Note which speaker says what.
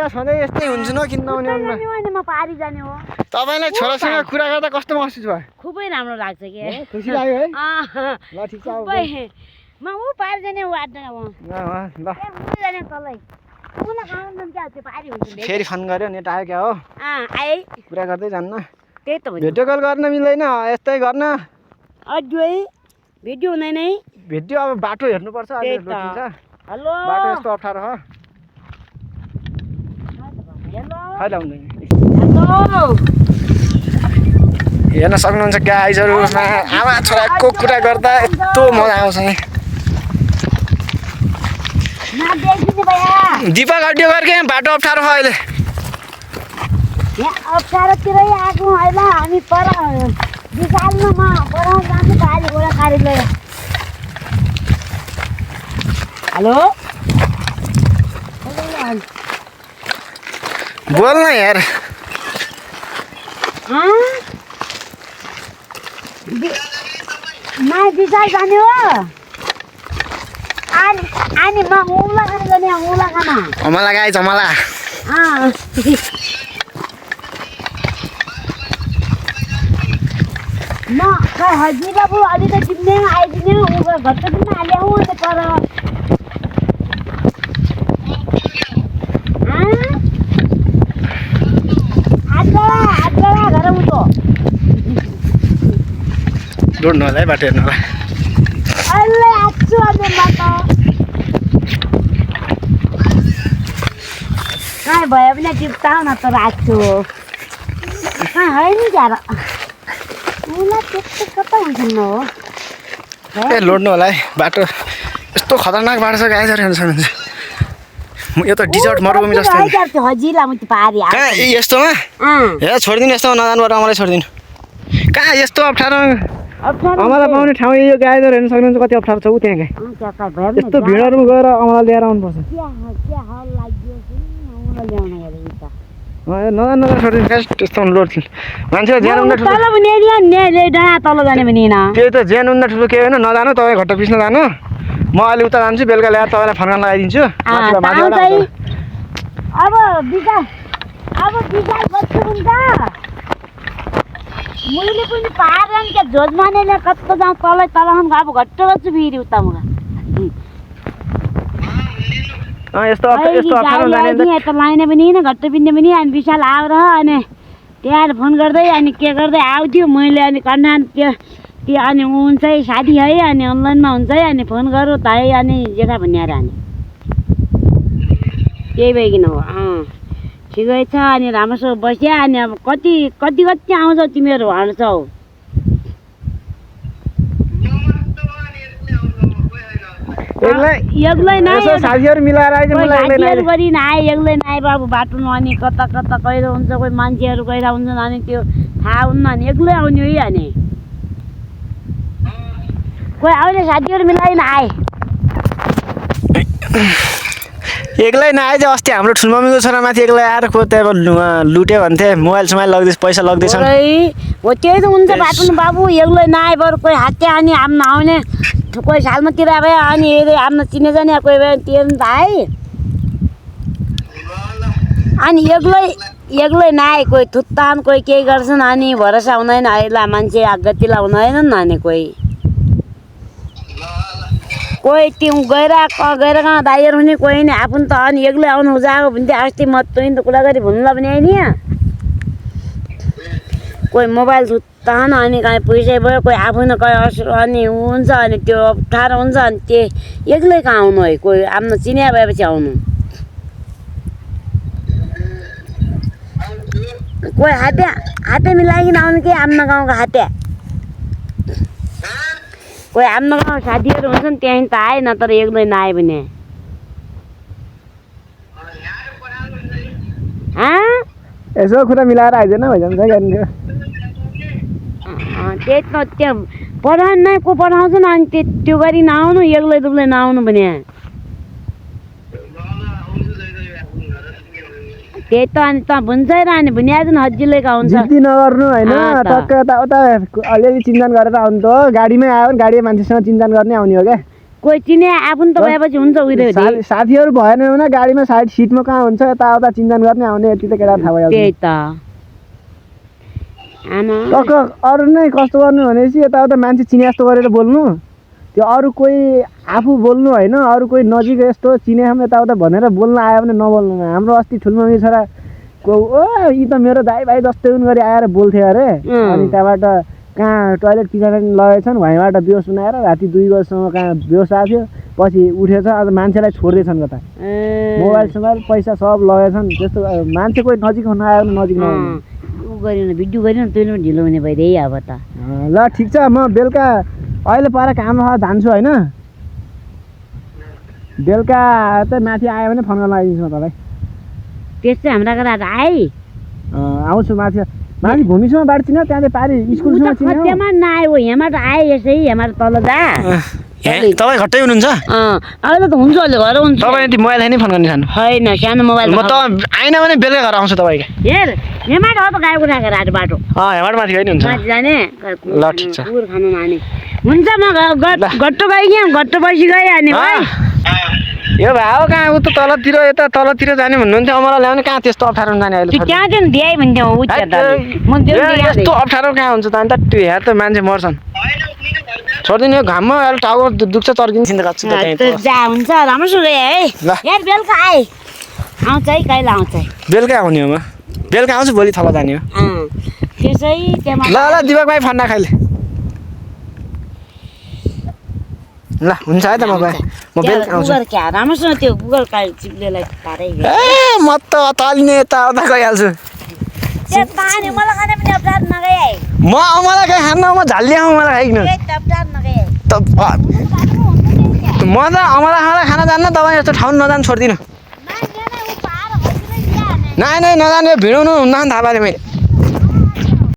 Speaker 1: सधैँ यस्तै हुन्छ न किन नआउने
Speaker 2: म पारी जाने हो
Speaker 1: तपाईलाई छोरासँग कुरा गर्दा कस्तो महसुस भयो
Speaker 2: खुबै राम्रो लाग्छ के
Speaker 1: खुसी लाग्यो है ल ठिक छ
Speaker 2: म उ पारी जाने हो आड्डा हो
Speaker 1: ल
Speaker 2: जाने तलै मलाई खाउन क्या त्यो पारी हुन्छ
Speaker 1: फेरि फोन गर्यो नेट आयो क्या हो
Speaker 2: आए
Speaker 1: कुरा गर्दै जान्न
Speaker 2: त्यही त
Speaker 1: भिडियो कल गर्न मिल्दैन यस्तै गर्न
Speaker 2: अड्डै भिडियो हुँदैन है
Speaker 1: भिडियो अब बाटो हेर्नुपर्छ अहिले रोकिन्छ
Speaker 2: हेलो
Speaker 1: बाटो यस्तो अप्ठ्यारो हो खैला हुँदैन हेर्न सक्नुहुन्छ गाइजहरू आमा छोराको कुरा गर्दा यस्तो मजा आउँछ दिपक अडियो गर्के बाटो अप्ठ्यारो छ अहिले
Speaker 2: अप्ठ्यारोतिरै आएको अहिले हामी पर विशालमा पढाउन जानु बारी घोडा कार्यालय हेलो
Speaker 1: बोल न यार
Speaker 2: विशाल जाने हो अनि म उला खाना जाने उला खाना
Speaker 1: मलाई गाई जमला
Speaker 2: म हजी बाबु अलि त तिमीले आइदिने घट्ट पनि हाल्यौ अन्त पर आठ घर उठो
Speaker 1: जोड्नु होला है बाटो हेर्नु होला
Speaker 2: अहिले आछु अनि बाटो कहाँ भयो भने टिप्ताउ न तर आछु कहाँ है नि जाएर उसलाई त्यस्तो कता हुन्छ न हो
Speaker 1: ए लोड्नु होला है बाटो यस्तो खतरनाक बाटो छ गाइजहरू हेर्न सक्नुहुन्छ यो त डिजर्ट मरुभूमि जस्तो कहाँ यस्तोमा हे छोडिदिनु यस्तोमा नजानु पर्छ मलाई छोडिदिनु कहाँ यस्तो अप्ठ्यारो अमला पाउने ठाउँ यो गाइजहरू हेर्न सक्नुहुन्छ कति अप्ठ्यारो छ ऊ त्यहाँ यस्तो भिडहरूमा गएर अमला लिएर आउनुपर्छ नजानु छोडिदिनु त्यस्तो लोड मान्छे ज्यान उन्दा ठुलो त्यही त ज्यान उन्दा ठुलो के होइन नजानु तपाईँ घट्टा पिस्न जानु म अहिले उता जान्छु बेलुका ल्याएर तपाईँलाई फोन गर्न लगाइदिन्छु
Speaker 2: अब विशाल बस्छु हुन्छ मैले पनि पाएर क्या झोज मानेले कस्तो जाउँ तल अब घट्ट गर्छु फेरि उता म
Speaker 1: यस्तो
Speaker 2: लाने पनि होइन घट्ट पिन्ने पनि अनि विशाल आएर अनि त्यहाँ फोन गर्दै अनि के गर्दै आउँथ्यो मैले अनि कन्ना त्यो अनि हुन्छ है साथी है अनि अनलाइनमा हुन्छ है अनि फोन गरौँ त है अनि जेठा भन्ने अनि त्यही भइकन हो ठिकै छ अनि राम्रोसँग बस्या अनि अब कति आउँछौ तिमीहरू हाल्छौ एक्लै नाइ
Speaker 1: साथीहरू मिलाएर आइज मलाई
Speaker 2: साथीहरू गरी नआए एक्लै नआए बाबु बाटोमा अनि कता कहिले हुन्छ कोही मान्छेहरू कहिले हुन्छन् अनि त्यो थाहा हुन्न अनि एक्लै आउने है अनि कोही आउने साथीहरू मिलाइन आए
Speaker 1: एक्लै नआए चाहिँ अस्ति हाम्रो ठुलमम्मीको छोरा माथि एक्लै आएर को त्यहाँ लुट्यो भन्थे मोबाइल सोबाइल लग्दैछ पैसा लग्दैछ
Speaker 2: हो त्यही त हुन्छ बाटोमा बाबु एक्लै नआए बरु कोही हात्या अनि आफ्नो आउने कोही सालमातिर भयो अनि आफ्नो चिने जाने कोही भयो त्यो नि त है अनि एक्लै नआए कोही थुत्तान कोही केही गर्छन् अनि भरोसा हुँदैन अहिले मान्छे गतिला हुँदैन नि अनि कोही त्यो गएर कहाँ दाइहरू हुने कोही नि आफू त अनि एक्लै आउनु जाएको भने चाहिँ अस्ति म तैँले त कुरा गरी भन्नुलाई पनि आइनि कोही मोबाइल थुत्तान अनि कहीँ पैसै भयो कोही आफू न कहीँ अनि हुन्छ अनि त्यो अप्ठ्यारो हुन्छ अनि त्यो एक्लै कहाँ आउनु है कोही आफ्नो चिनिया भएपछि आउनु कोही हाते मिलाइकन आउनु कि आफ्नो गाउँको हाते कोही आफ्नो गाउँ साथीहरू हुन्छन् त्यहीँ त आए न तर एक्लै नआए भने
Speaker 1: यसो कुरा मिलाएर आइदिएन भइजान्छ
Speaker 2: त्यही त त्यो पढाउनु नै को पढाउँछन् अनि त्यो गरी नआउनु एक्लै दुब्लै नआउनु भने त्यही त अनि त भुन्छ र अनि भुनिहाल्छ नि हजिलै हुन्छ
Speaker 1: नगर्नु होइन टक्क यताउता अलिअलि चिन्जान गरेर आउनु त हो गाडीमै आयो भने गाडी मान्छेसँग चिन्जान गर्ने आउने हो क्या
Speaker 2: कोही चिने आफू त भएपछि हुन्छ उहिले
Speaker 1: साथीहरू भएन भने गाडीमा साइड सिटमा कहाँ हुन्छ यताउता चिन्तन गर्ने आउने यति त केटा थाहा भइहाल्छ
Speaker 2: त्यही त आमा
Speaker 1: टक्क अरू नै कस्तो गर्नु भनेपछि यताउता मान्छे चिने जस्तो गरेर बोल्नु त्यो अरू कोही आफू बोल्नु होइन अरू कोही नजिक यस्तो चिने हम यताउता भनेर बोल्न आयो भने नबोल्नु हाम्रो अस्ति ठुलमम्मी छोरा को ओ यी त मेरो दाइ भाइ जस्तै उन गरी आएर बोल्थे अरे अनि त्यहाँबाट कहाँ टोइलेट पिछाडि लगेछन् भुइँबाट बेहोस बनाएर राति 2 बजीसम्म कहाँ बेहोस आएको थियो पछि उठेछ आज मान्छेलाई छोड्दैछन् कता मोबाइल पैसा सब लगेछन् त्यस्तो मान्छे कोही नजिक नआयो भने नजिक नआउनु
Speaker 2: गरिन भिडियो गरिन तैँले पनि ढिलो हुने भइदिए अब त
Speaker 1: ल ठिक छ म बेलुका अहिले पर काम जान्छु होइन बेलुका त माथि आयो भने फोन गर्न लगाइदिन्छु म तपाईँलाई
Speaker 2: त्यस्तै हाम्रा घर आइ
Speaker 1: आउँछु माथि भूमिसम्म बाटो चिन्यो त्यहाँदेखि पारि स्कुलसम्म चिन्यो
Speaker 2: त्यहाँ नआयो यहाँबाट आए यसै यहाँबाट तल जा
Speaker 1: तपाईँ घट्टै हुनुहुन्छ
Speaker 2: अहिले त हुन्छ अहिले घर हुन्छ
Speaker 1: तपाईँ यति मोबाइल नै फोन गर्ने छन्
Speaker 2: होइन सानो मोबाइल
Speaker 1: म त आइन भने बेलुका घर आउँछु तपाईँको
Speaker 2: हेर यहाँबाट हो त गाएको राखेर आएर बाटो
Speaker 1: यहाँबाट माथि गयो नि हुन्छ
Speaker 2: माथि जाने
Speaker 1: ल ठिक छ
Speaker 2: कुकुर खानु माने हुन्छ म घट्टो गइगएँ घट्टो बसी गएँ अनि भाइ
Speaker 1: यो भाइ कहाँ उता तलतिर यता तलतिर जाने भन्नुहुन्थ्यो अमला ल्याउने कहाँ त्यस्तो अप्ठ्यारो जाने अहिले
Speaker 2: त्यहाँ चाहिँ दिए भन्थ्यो
Speaker 1: यस्तो अप्ठ्यारो कहाँ हुन्छ त अन्त त्यो यहाँ त मान्छे मर्छन् छोडिदिनु यो घाममा अहिले टाउको दुख्छ चर्किन्छ
Speaker 2: जा हुन्छ राम्रोसँग है यार बेलुका आए आउँछ है कहिले आउँछ
Speaker 1: बेलुका आउने हो म बेलुका आउँछु भोलि थला जाने हो
Speaker 2: त्यसै त्यहाँ
Speaker 1: ल दिपक भाइ फन्ना खाइले ल हुन्छ है त म बेलुका आउँछु
Speaker 2: राम्रोसँग त्यो गुगल चिप्लेलाई पारै
Speaker 1: ए म त अतालिने यताउता गइहाल्छु म मलाई कहीँ खान्न म झालिया मलाई खाइकन म त अमला खाना जान्न तपाईँ यस्तो ठाउँ नजानु छोड्दिनँ नै नजाने भिडाउनु हुन्न थाहा पाएँ मैले